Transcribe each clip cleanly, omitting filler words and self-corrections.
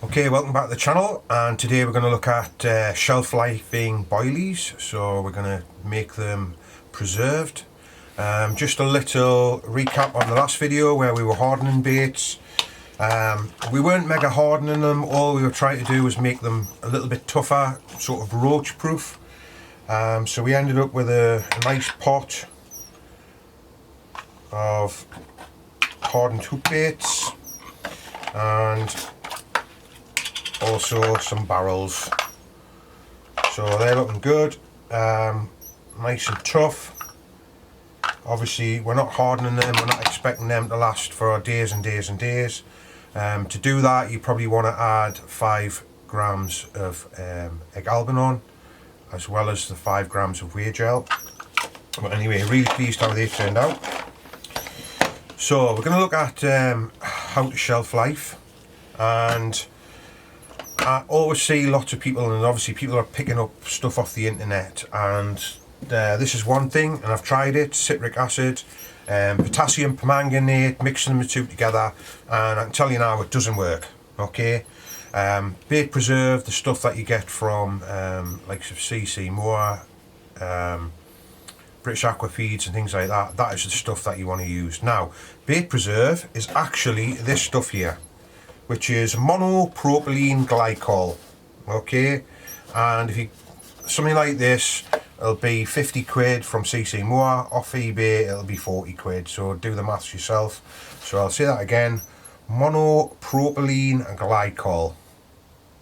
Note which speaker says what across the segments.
Speaker 1: Okay, welcome back to the channel, and today we're going to look at shelf lifing boilies. So we're going to make them preserved. Just a little recap on the last video where we were hardening baits. We weren't mega hardening them, all we were trying to do was make them a little bit tougher, sort of roach proof. So we ended up with a nice pot of hardened hook baits and also some barrels. So they're looking good, nice and tough. Obviously we're not hardening them, we're not expecting them to last for days and days and days. To do that you probably want to add 5 grams of egg albinon as well as the 5 grams of whey gel. But anyway, really pleased how they turned out. So we're going to look at how to shelf life, and I always see lots of people, and obviously people are picking up stuff off the internet, and this is one thing, and I've tried it: citric acid, potassium permanganate, mixing the two together, and I can tell you now it doesn't work. Okay, bait preserve, the stuff that you get from like CC Moore, British Aqua Feeds and things like that, that is the stuff that you want to use. Now, bait preserve is actually this stuff here, which is monopropylene glycol. Okay, and if you something like this, it'll be 50 quid from CC Moore. Off eBay it'll be 40 quid, so do the maths yourself. So I'll say that again: monopropylene glycol.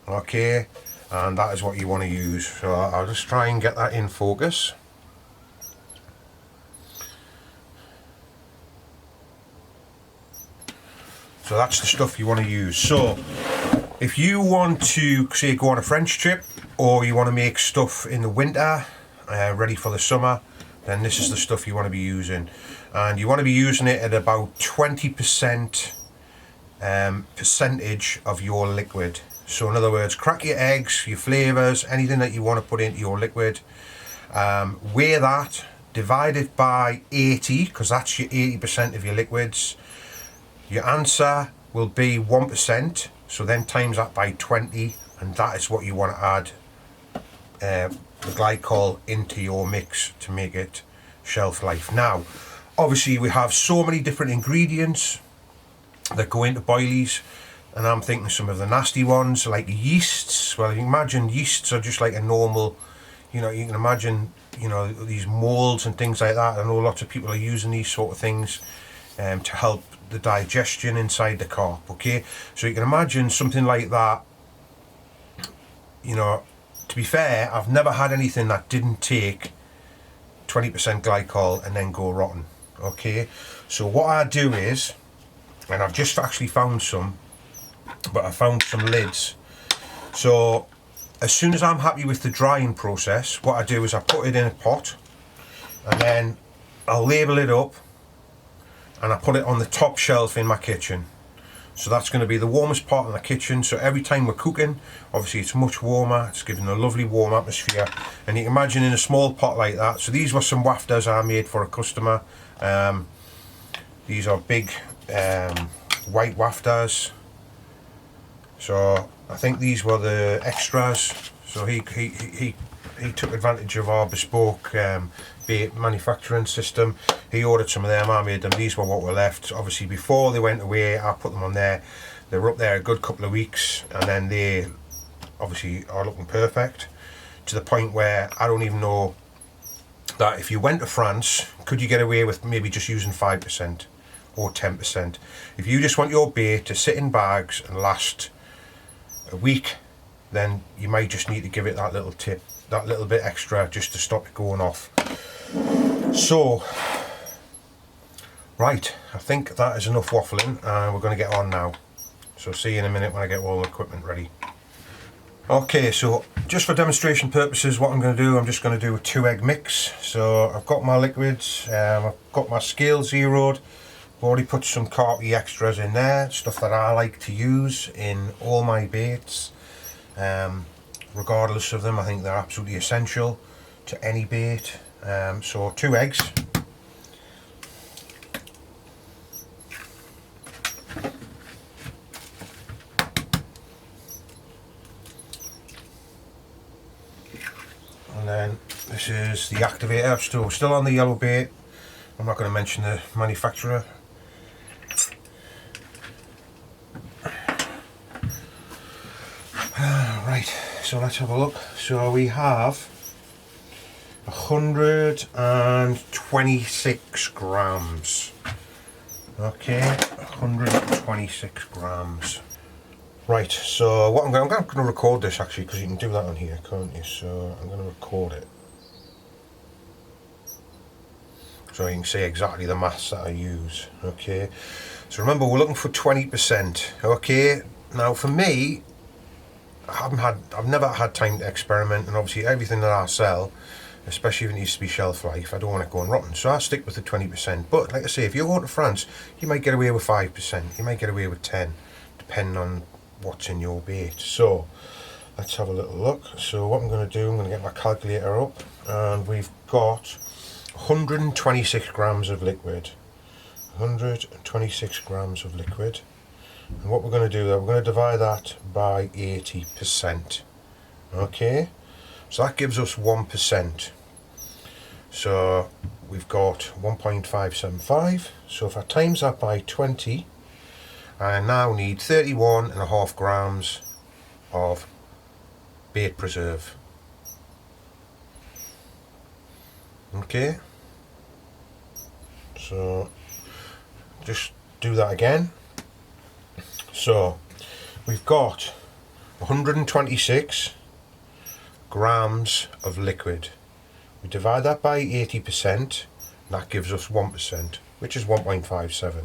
Speaker 1: Okay, and that is what you want to use. So I'll just try and get that in focus. So that's the stuff you want to use. So if you want to, say, go on a French trip, or you want to make stuff in the winter ready for the summer, then this is the stuff you want to be using. And you want to be using it at about 20% percentage of your liquid. So in other words, crack your eggs, your flavours, anything that you want to put into your liquid, weigh that, divide it by 80, because that's your 80% of your liquids. Your answer will be 1%, so then times that by 20, and that is what you want to add the glycol into your mix to make it shelf life. Now, obviously we have so many different ingredients that go into boilies, and I'm thinking some of the nasty ones like yeasts. Well, you can imagine yeasts are just like a normal, you know, you can imagine, you know, these molds and things like that. I know lots of people are using these sort of things to help the digestion inside the carp. Okay, so you can imagine something like that. You know, to be fair, I've never had anything that didn't take 20% glycol and then go rotten. Okay, so what I do is, and I've just actually found some, but I found some lids. So as soon as I'm happy with the drying process, what I do is I put it in a pot, and then I'll label it up, and I put it on the top shelf in my kitchen. So that's going to be the warmest part of the kitchen. So every time we're cooking, obviously it's much warmer, it's giving a lovely warm atmosphere. And you can imagine in a small pot like that. So these were some wafters I made for a customer. These are big white wafters. So I think these were the extras. So he took advantage of our bespoke bait manufacturing system. He ordered some of them, I made them. These were what were left. Obviously before they went away, I put them on there. They were up there a good couple of weeks, and then they obviously are looking perfect, to the point where I don't even know that if you went to France, could you get away with maybe just using 5% or 10%. If you just want your bait to sit in bags and last a week, then you might just need to give it that little tip, that little bit extra, just to stop it going off. So right, I think that is enough waffling, and we're going to get on now. So see you in a minute when I get all the equipment ready. Okay, so just for demonstration purposes, what I'm going to do, I'm just going to do a 2-egg mix. So I've got my liquids, I've got my scale zeroed. I've already put some carpy extras in there, stuff that I like to use in all my baits. Regardless of them, I think they're absolutely essential to any bait. So 2 eggs. then this is the activator. Still on the yellow bait. I'm not going to mention the manufacturer. Right, so let's have a look. So we have 126 grams. Okay, 126 grams. Right, so what I'm going to record this actually, because you can do that on here, can't you? So I'm going to record it, so you can see exactly the maths that I use. Okay, so remember we're looking for 20%. Okay, now for me, I've never had time to experiment, and obviously everything that I sell, especially if it needs to be shelf life, I don't want it going rotten, so I stick with the 20%. But like I say, if you're going to France, you might get away with 5%, you might get away with 10, depending on what's in your bait. So let's have a little look. So what I'm going to do, I'm going to get my calculator up, and we've got 126 grams of liquid. 126 grams of liquid. And what we're going to do, we're going to divide that by 80%. Okay, so that gives us 1%. So we've got 1.575. So if I times that by 20, I now need 31.5 grams of bait preserve. Okay, so just do that again. So we've got 126 grams of liquid. We divide that by 80%, and that gives us 1%, which is 1.57.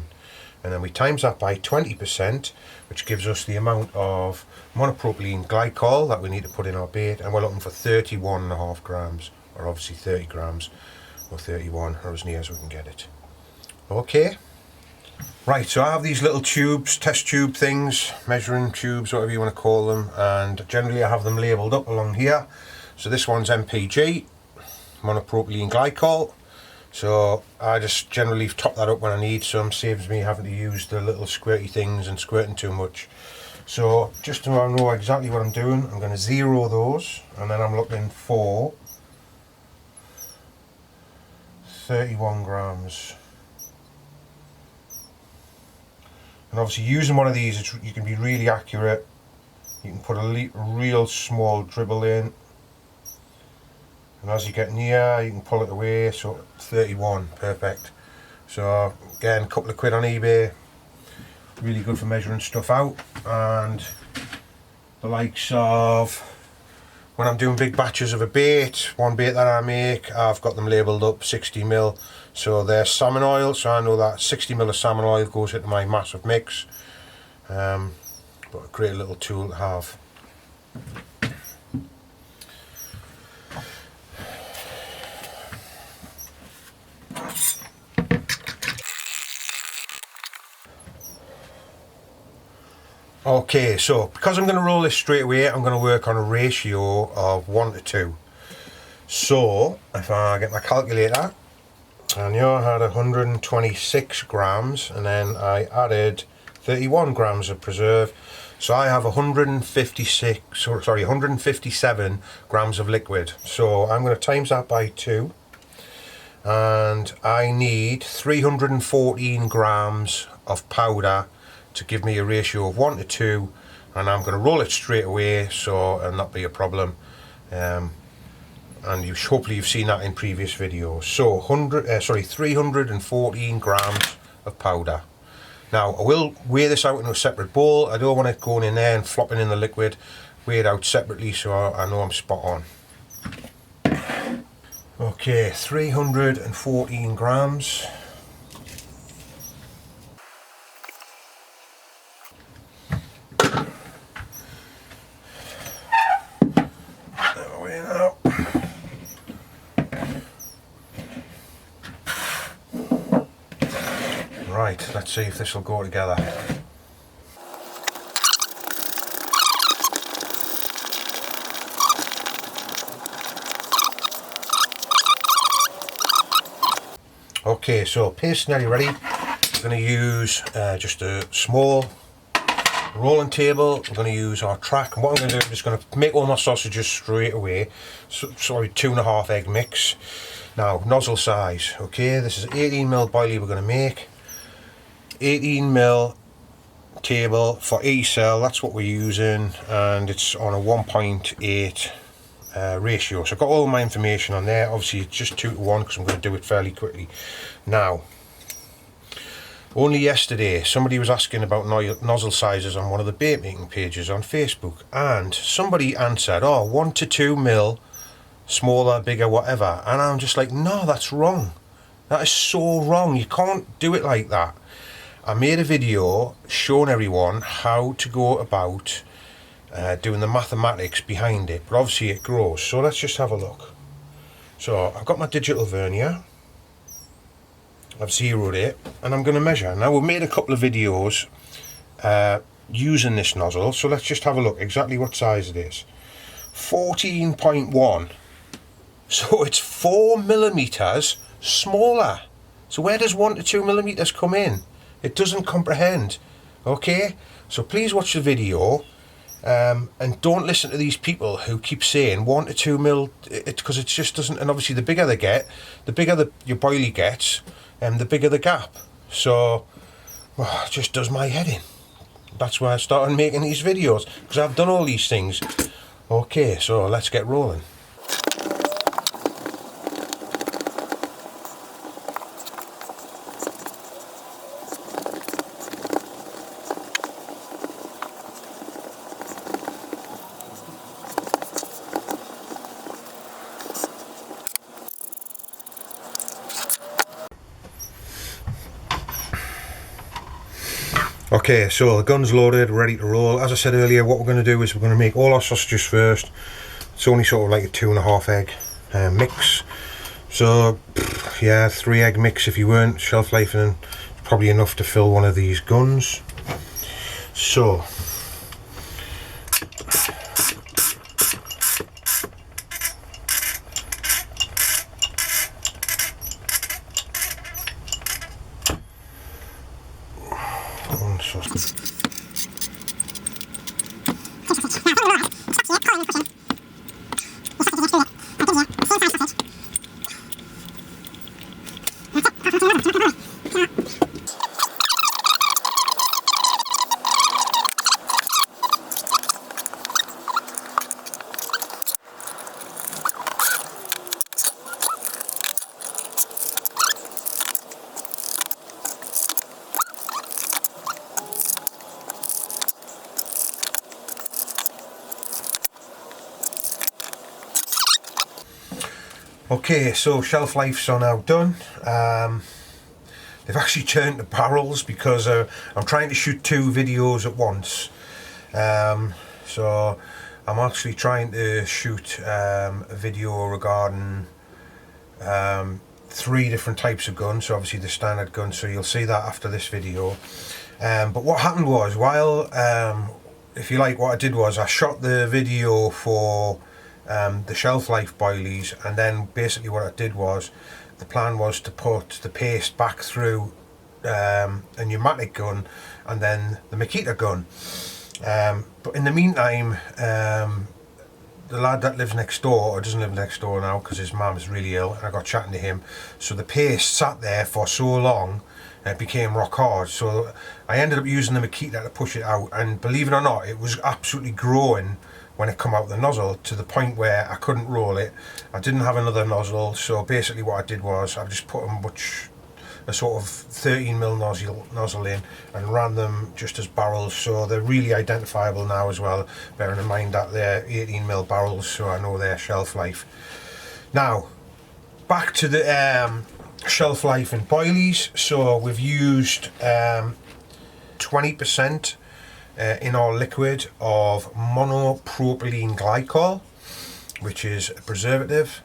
Speaker 1: And then we times that by 20%, which gives us the amount of monopropylene glycol that we need to put in our bait, and we're looking for 31.5 grams, or obviously 30 grams, or 31, or as near as we can get it. Okay. Right, so I have these little tubes, test tube things, measuring tubes, whatever you want to call them, and generally I have them labelled up along here. So this one's MPG, monopropylene glycol. So I just generally top that up when I need some, saves me having to use the little squirty things and squirting too much. So just to know exactly what I'm doing, I'm going to zero those, and then I'm looking for 31 grams. And obviously using one of these, you can be really accurate. You can put a real small dribble in, and as you get near you can pull it away. So 31, perfect. So again, a couple of quid on eBay, really good for measuring stuff out. And the likes of when I'm doing big batches of a bait, one bait that I make, I've got them labelled up 60ml. So they're salmon oil, so I know that 60ml of salmon oil goes into my massive mix. But a great little tool to have. Okay, so because I'm going to roll this straight away, I'm going to work on a ratio of 1 to 2. So if I get my calculator, and here I had 126 grams, and then I added 31 grams of preserve, so I have 157 grams of liquid. So I'm going to times that by 2, and I need 314 grams of powder to give me a ratio of 1 to 2, and I'm going to roll it straight away, so it'll not be a problem. And hopefully you've seen that in previous videos. So 314 grams of powder. Now I will weigh this out in a separate bowl. I don't want it going in there and flopping in the liquid. Weigh it out separately so I know I'm spot on. Okay, 314 grams. Right, let's see if this will go together. Okay, so paste nearly ready. I'm going to use just a small rolling table, we're going to use our track, and what I'm going to do is just going to make all my sausages straight away. So, sorry, 2.5 egg mix. Now, nozzle size, okay, this is 18mm boilie we're going to make. 18mm table for E-cell, that's what we're using, and it's on a 1.8 ratio. So I've got all my information on there. Obviously it's just 2 to 1 because I'm going to do it fairly quickly. Now, only yesterday somebody was asking about nozzle sizes on one of the bait making pages on Facebook, and somebody answered, oh, 1 to 2 mil, smaller, bigger, whatever. And I'm just like, no, that's wrong. That is so wrong. You can't do it like that. I made a video showing everyone how to go about doing the mathematics behind it, but obviously it grows. So let's just have a look. So I've got my digital vernier, I've zeroed it, and I'm going to measure. Now, we've made a couple of videos using this nozzle, so let's just have a look exactly what size it is. 14.1, so it's 4mm smaller. So where does 1 to 2mm come in? It doesn't comprehend. Okay, so please watch the video, and don't listen to these people who keep saying 1 to 2 mil, because it just doesn't. And obviously the bigger they get, the bigger your boilie gets, and the bigger the gap. So well, it just does my head in. That's why I started making these videos, because I've done all these things. Okay, so let's get rolling. Okay, so the gun's loaded, ready to roll. As I said earlier, what we're going to do is we're going to make all our sausages first. It's only sort of like a 2.5 egg mix. So, yeah, 3 egg mix if you weren't shelf lifing, probably enough to fill one of these guns. So, one sausage. Okay, so shelf lives are now done. They've actually turned to barrels because I'm trying to shoot 2 videos at once. So I'm actually trying to shoot a video regarding 3 different types of guns. So obviously the standard gun, so you'll see that after this video. But what happened was, while if you like, what I did was I shot the video for the shelf life boilies, and then basically what I did was, the plan was to put the paste back through a pneumatic gun and then the Makita gun. But in the meantime, the lad that lives next door, or doesn't live next door now because his mum is really ill, and I got chatting to him, so the paste sat there for so long it became rock hard. So I ended up using the Makita to push it out, and believe it or not, it was absolutely growing when it come out the nozzle, to the point where I couldn't roll it. I didn't have another nozzle, so basically what I did was I just put a sort of 13mm nozzle in and ran them just as barrels, so they're really identifiable now as well, bearing in mind that they're 18mm barrels, so I know their shelf life. Now back to the shelf life in boilies. So we've used 20% in our liquid of monopropylene glycol, which is a preservative,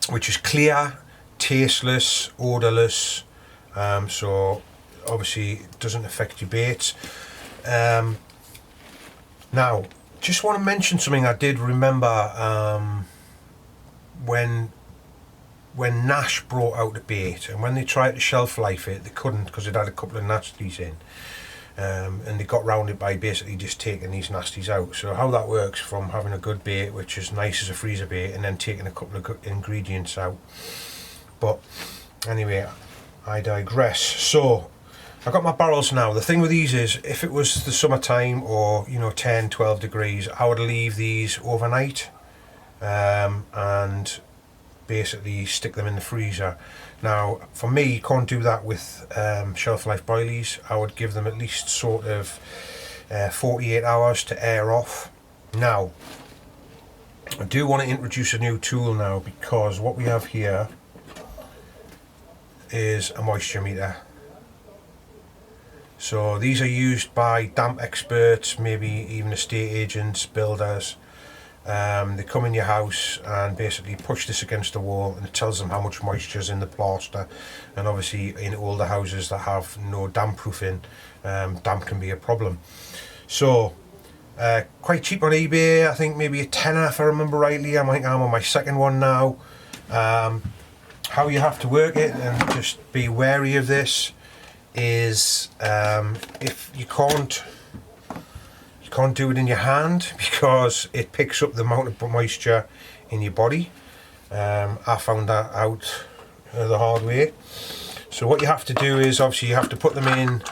Speaker 1: which is clear, tasteless, odourless, so obviously it doesn't affect your baits. Now, just want to mention something I did remember when Nash brought out the bait, and when they tried to shelf life it, they couldn't because it had a couple of nasties in. and they got round it by basically just taking these nasties out. So how that works from having a good bait, which is nice as a freezer bait, and then taking a couple of ingredients out. But anyway, I digress. So I've got my barrels now. The thing with these is, if it was the summertime or 10-12 degrees, I would leave these overnight and basically stick them in the freezer. Now for me, you can't do that with shelf life boilies. I would give them at least sort of 48 hours to air off. Now I do want to introduce a new tool now, because what we have here is a moisture meter. So these are used by damp experts, maybe even estate agents, builders. They come in your house and basically push this against the wall, and it tells them how much moisture is in the plaster. And obviously in older houses that have no damp proofing, damp can be a problem. So quite cheap on eBay, I think maybe a tenner if I remember rightly. I'm on my second one now. How you have to work it, and just be wary of this, is if you can't do it in your hand, because it picks up the amount of moisture in your body. I found that out the hard way. So what you have to do is, obviously you have to put them in,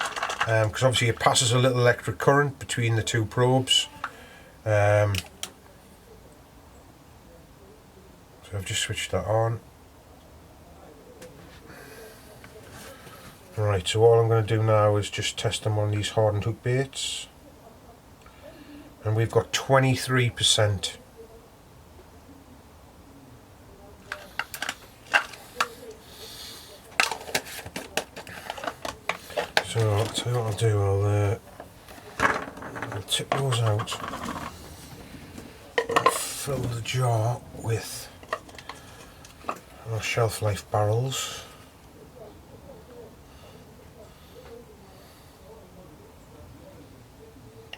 Speaker 1: because obviously it passes a little electric current between the two probes. So I've just switched that on. Right, so all I'm going to do now is just test them on these hardened hook baits. And we've got 23%. So I'll tell you what I'll do, I'll tip those out, I'll fill the jar with our shelf life barrels.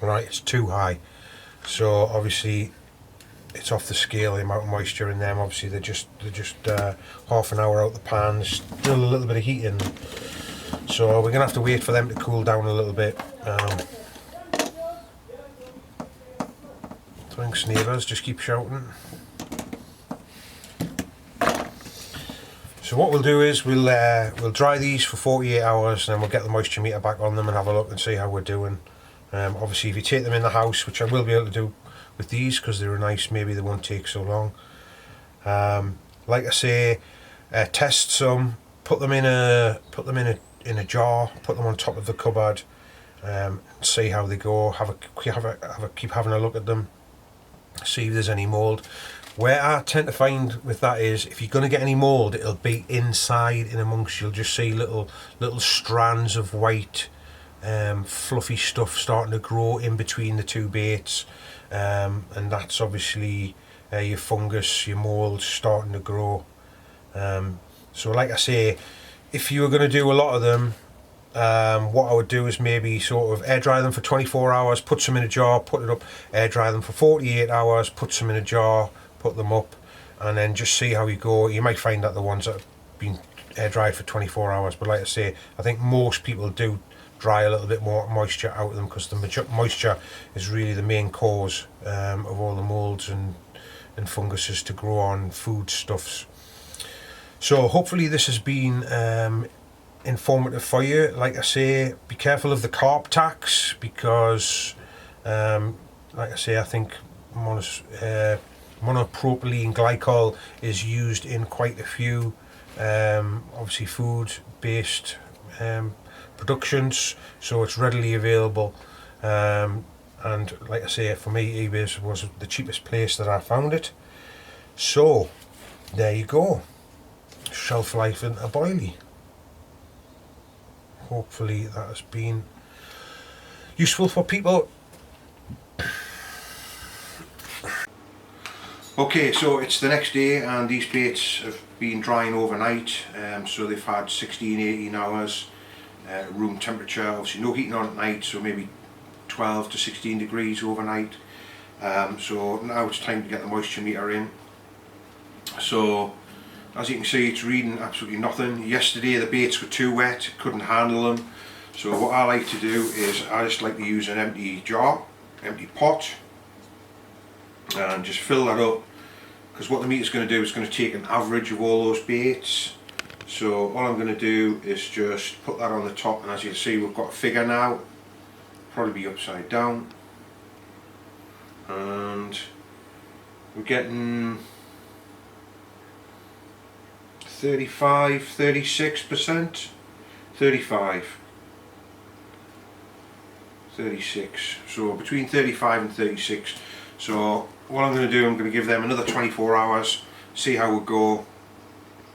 Speaker 1: Right, it's too high, so obviously it's off the scale, the amount of moisture in them. Obviously they're just half an hour out the pan. There's still a little bit of heat in them, so we're gonna have to wait for them to cool down a little bit. Thanks neighbours, just keep shouting. So what we'll do is we'll dry these for 48 hours, and then we'll get the moisture meter back on them and have a look and see how we're doing. Obviously if you take them in the house, which I will be able to do with these because they're nice, maybe they won't take so long. Like I say, test some, put them in a jar, put them on top of the cupboard, see how they go. Keep having a look at them, see if there's any mould. Where I tend to find with that is, if you're going to get any mould, it'll be inside, in amongst. You'll just see little strands of white fluffy stuff starting to grow in between the two baits, and that's obviously your fungus, your mould starting to grow. So like I say, if you were going to do a lot of them, what I would do is maybe sort of air dry them for 24 hours, put some in a jar, put it up, air dry them for 48 hours, put some in a jar, put them up, and then just see how you go. You might find that the ones that have been air dried for 24 hours, but like I say, I think most people do dry a little bit more moisture out of them, because the moisture is really the main cause of all the moulds and funguses to grow on foodstuffs. So hopefully this has been informative for you. Like I say, be careful of the carp tax, because like I say, I think monopropylene glycol is used in quite a few obviously food based productions, so it's readily available, and like I say, for me eBay was the cheapest place that I found it. So there you go, shelf life in a boilie. Hopefully that has been useful for people. Okay, so it's the next day and these baits have been drying overnight, so they've had 16-18 hours room temperature, obviously no heating on at night, so maybe 12 to 16 degrees overnight. So now it's time to get the moisture meter in. So as you can see, it's reading absolutely nothing. Yesterday the baits were too wet, couldn't handle them, So what I like to do is I just like to use an empty jar, empty pot, and just fill that up, because what the meter's going to do is going to take an average of all those baits. So all I'm going to do is just put that on the top, and as you can see we've got a figure now, probably be upside down, and we're getting 35, 36%, 35, 36, so between 35 and 36. So what I'm going to do, I'm going to give them another 24 hours, see how we go.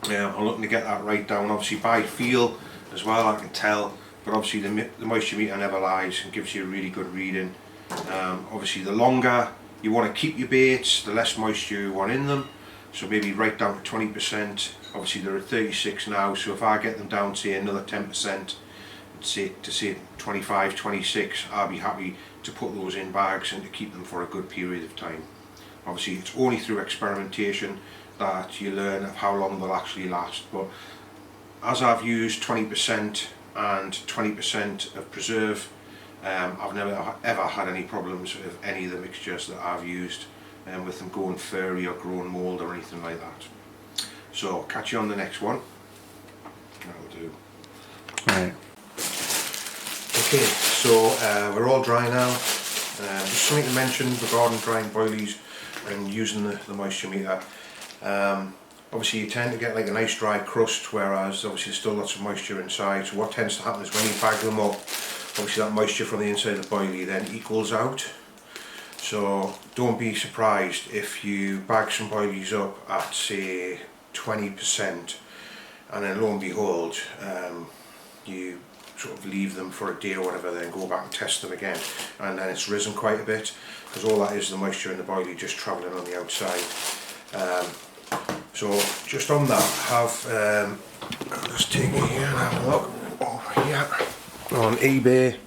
Speaker 1: I'm looking to get that right down, obviously by feel as well, I can tell, but obviously the moisture meter never lies and gives you a really good reading. Obviously the longer you want to keep your baits, the less moisture you want in them, so maybe right down to 20%. Obviously they're at 36 now, so if I get them down to another 10%, to say 25, 26, I'll be happy to put those in bags and to keep them for a good period of time. Obviously it's only through experimentation that you learn of how long they'll actually last, but as I've used 20% and 20% of preserve, I've never ever had any problems with any of the mixtures that I've used, with them going furry or growing mould or anything like that. So catch you on the next one. That'll do.
Speaker 2: Right.
Speaker 1: Okay, so we're all dry now. Just something to mention regarding drying boilies and using the moisture meter. Obviously you tend to get like a nice dry crust, whereas obviously there's still lots of moisture inside. So what tends to happen is when you bag them up, obviously that moisture from the inside of the boilie then equals out. So don't be surprised if you bag some boilies up at say 20%, and then lo and behold you sort of leave them for a day or whatever, then go back and test them again, and then it's risen quite a bit, because all that is the moisture in the boilie just travelling on the outside. So just on that, have let's take it here and have a look over here on eBay.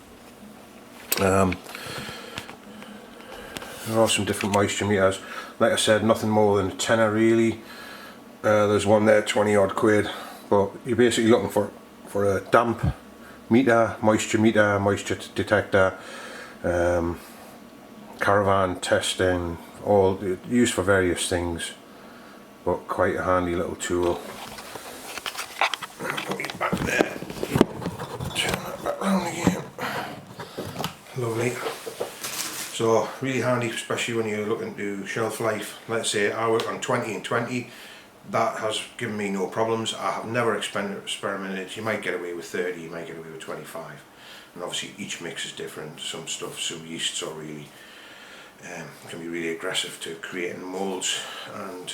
Speaker 1: There are some different moisture meters. Like I said, nothing more than a tenner really. There's one there, 20 odd quid, but you're basically looking for a damp meter, moisture detector, caravan testing, all used for various things, but quite a handy little tool. I'll put it back there, turn that back round again. Lovely. So really handy, especially when you're looking to shelf life. Let's say I work on 20 and 20. That has given me no problems. I have never experimented. You might get away with 30, you might get away with 25, and obviously each mix is different. Some yeasts are really can be really aggressive to creating moulds, and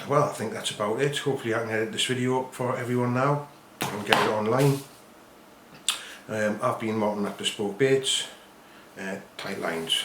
Speaker 1: well, I think that's about it. Hopefully I can edit this video up for everyone now and get it online. I've been Martin at Bespoke Baits, tight lines.